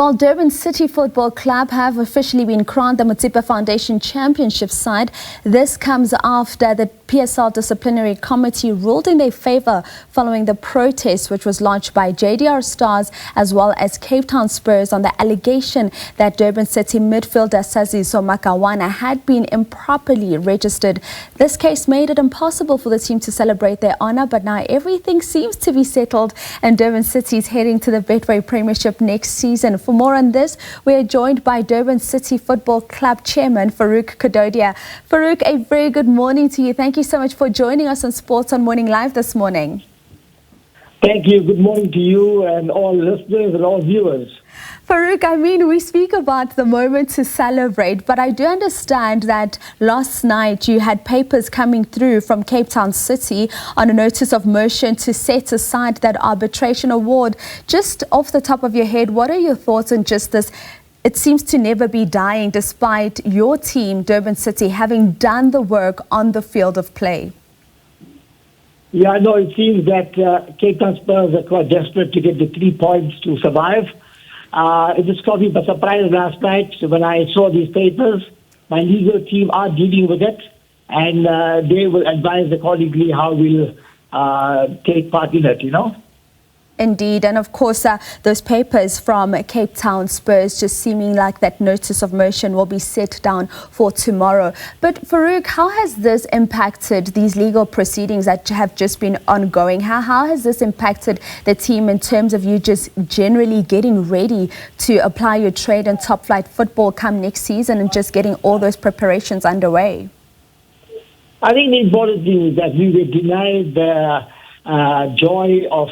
Well, Durban City Football Club have officially been crowned the Motsepe Foundation Championship side. This comes after the PSL Disciplinary Committee ruled in their favour following the protest which was launched by JDR Stars as well as Cape Town Spurs on the allegation that Durban City midfielder Saziso Makawana had been improperly registered. This case made it impossible for the team to celebrate their honour, but now everything seems to be settled and Durban City is heading to the Betway Premiership next season. For more on this, we are joined by Durban City Football Club Chairman Farook Kadodia. Farook, a very good morning to you. Thank you so much for joining us on Sports on Morning Live this morning. Thank you. Good morning to you and all listeners and all viewers. Farook, I mean, we speak about the moment to celebrate, but I do understand that last night you had papers coming through from Cape Town City on a notice of motion to set aside that arbitration award. Just off the top of your head, what are your thoughts on just this? It seems to never be dying despite your team, Durban City, having done the work on the field of play. Yeah, no, it seems that Cape Town Spurs are quite desperate to get the 3 points to survive. It just caught me by surprise last night when I saw these papers. My legal team are dealing with it, and they will advise accordingly how we'll take part in it, you know. Indeed, and of course those papers from Cape Town Spurs just seeming like that notice of motion will be set down for tomorrow. But Farook, how has this impacted these legal proceedings that have just been ongoing? How has this impacted the team in terms of you just generally getting ready to apply your trade in top flight football come next season and just getting all those preparations underway? I think the important thing is that we were denied the joy of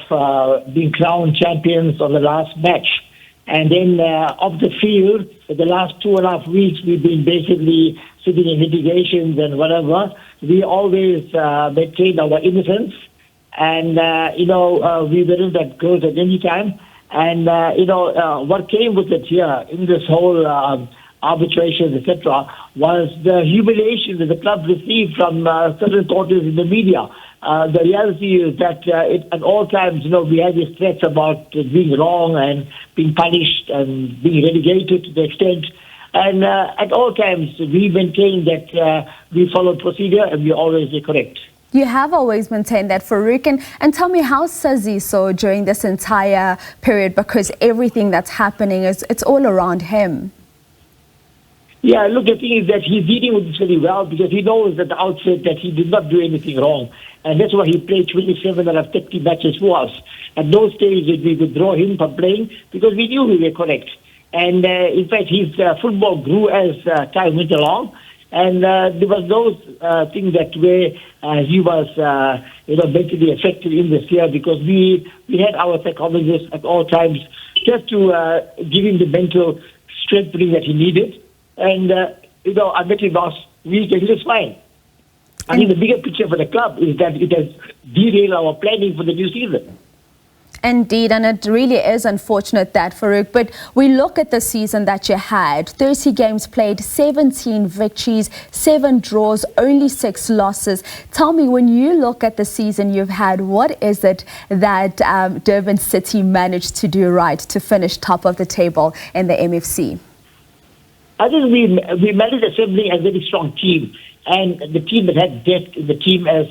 being crowned champions on the last match. And then off the field, for the last 2.5 weeks, we've been basically sitting in litigations and whatever. We always maintained our innocence. And, we weren't that close at any time. And, what came with it here in this whole arbitration, etc., was the humiliation that the club received from certain authorities in the media. The reality is that at all times, we had these threats about being wrong and being punished and being relegated to the extent. And at all times, we maintain that we follow procedure and we always are correct. You have always maintained that, Farook. And tell me, how's Saziso during this entire period? Because everything that's happening, it's all around him. Yeah, look, the thing is that he's dealing with this very well because he knows at the outset that he did not do anything wrong. And that's why he played 27 out of 30 matches for us. At no stage did we withdraw him from playing because we knew we were correct. And in fact, his football grew as time went along. And there was those things that where he was, mentally affected in this year because we had our psychologists at all times just to give him the mental strengthening that he needed. And, I met him last week and he was fine. I think the bigger picture for the club is that it has derailed our planning for the new season. Indeed, and it really is unfortunate that, Farook. But we look at the season that you had. 30 games played, 17 victories, 7 draws, only 6 losses. Tell me, when you look at the season you've had, what is it that Durban City managed to do right to finish top of the table in the MFC? I think we managed assembling a very strong team. And the team that had depth in the team as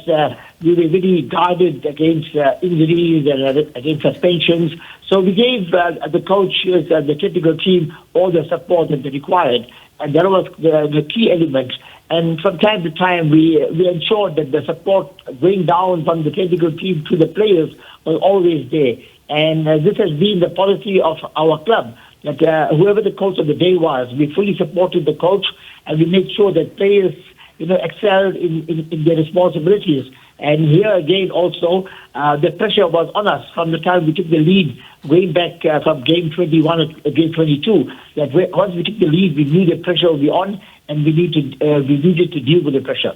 we were really guarded against injuries and against suspensions. So we gave the coaches and the technical team all the support that they required. And that was the key element. And from time to time, we ensured that the support going down from the technical team to the players was always there. And this has been the policy of our club. That whoever the coach of the day was, we fully supported the coach and we made sure that players excelled in their responsibilities. And here again also, the pressure was on us from the time we took the lead, going back from game 21 to game 22. That once we took the lead, we knew the pressure would be on and we needed to deal with the pressure.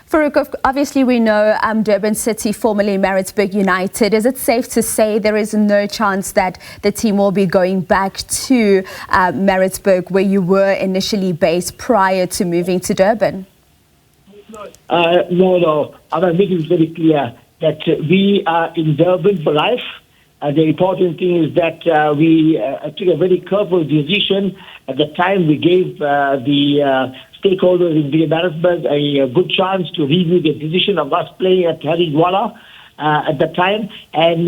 Farook, obviously we know Durban City, formerly Maritzburg United. Is it safe to say there is no chance that the team will be going back to Maritzburg, where you were initially based prior to moving to Durban? No. I'm making it very clear that we are in Durban for life. The important thing is that we took a very careful decision. At the time, we gave the stakeholders in Johannesburg a good chance to review the decision of us playing at Haridwala at the time. And,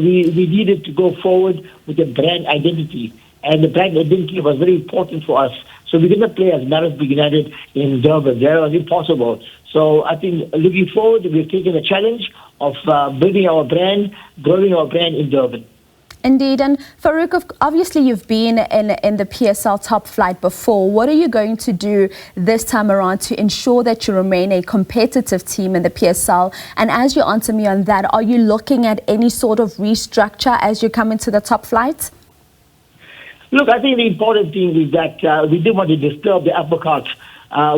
we needed to go forward with a brand identity. And the brand identity was very important for us. So we didn't play as Johannesburg United in Durban. That was impossible. So I think looking forward, we've taken the challenge of building our brand, growing our brand in Durban. Indeed. And Farook, obviously you've been in the PSL top flight before. What are you going to do this time around to ensure that you remain a competitive team in the PSL? And as you answer me on that, are you looking at any sort of restructure as you come into the top flight? Look, I think the important thing is that we didn't want to disturb the apple cart.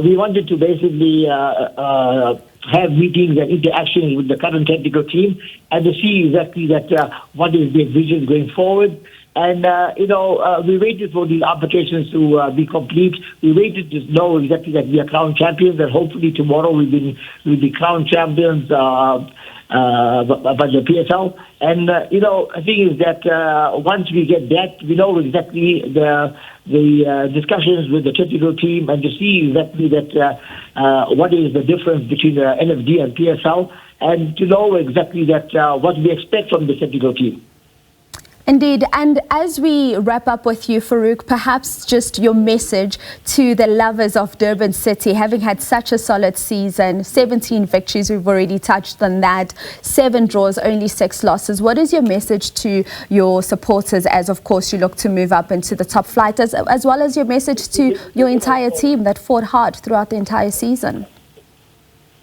We wanted to basically have meetings and interactions with the current technical team and to see exactly that what is their vision going forward. And, we waited for the arbitrations to be complete. We waited to know exactly that we are crowned champions, and hopefully tomorrow we'll be crowned champions by the PSL. And, I think is that once we get that, we know exactly the discussions with the technical team and to see exactly that what is the difference between NFD and PSL, and to know exactly that what we expect from the technical team. Indeed. And as we wrap up with you, Farook, perhaps just your message to the lovers of Durban City, having had such a solid season, 17 victories, we've already touched on that, 7 draws, only 6 losses. What is your message to your supporters as, of course, you look to move up into the top flight, as well as your message to your entire team that fought hard throughout the entire season?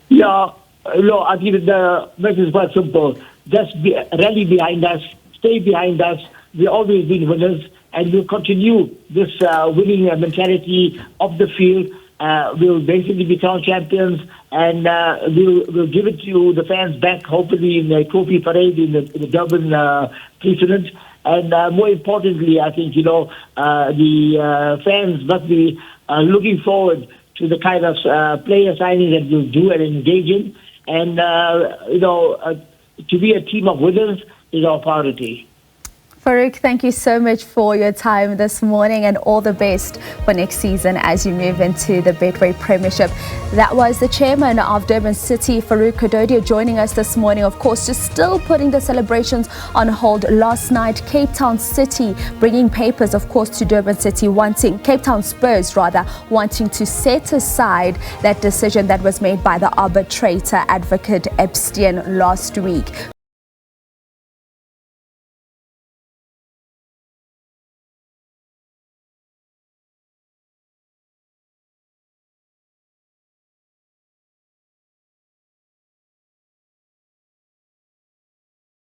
Yeah, I think the message is quite simple. Just rally behind us. Stay behind us. We've always been winners, and we'll continue this winning mentality of the field. We'll basically become champions, and we'll give it to the fans back, hopefully in the trophy parade in the Durban precedent. And more importantly, I think, the fans must be looking forward to the kind of player signing that we'll do and engage in. And, to be a team of winners is our priority. Farook, thank you so much for your time this morning, and all the best for next season as you move into the Betway Premiership. That was the chairman of Durban City, Farook Kadodia, joining us this morning. Of course, just still putting the celebrations on hold. Last night, Cape Town City bringing papers, of course, to Durban City, Cape Town Spurs wanting to set aside that decision that was made by the arbitrator, Advocate Epstein, last week.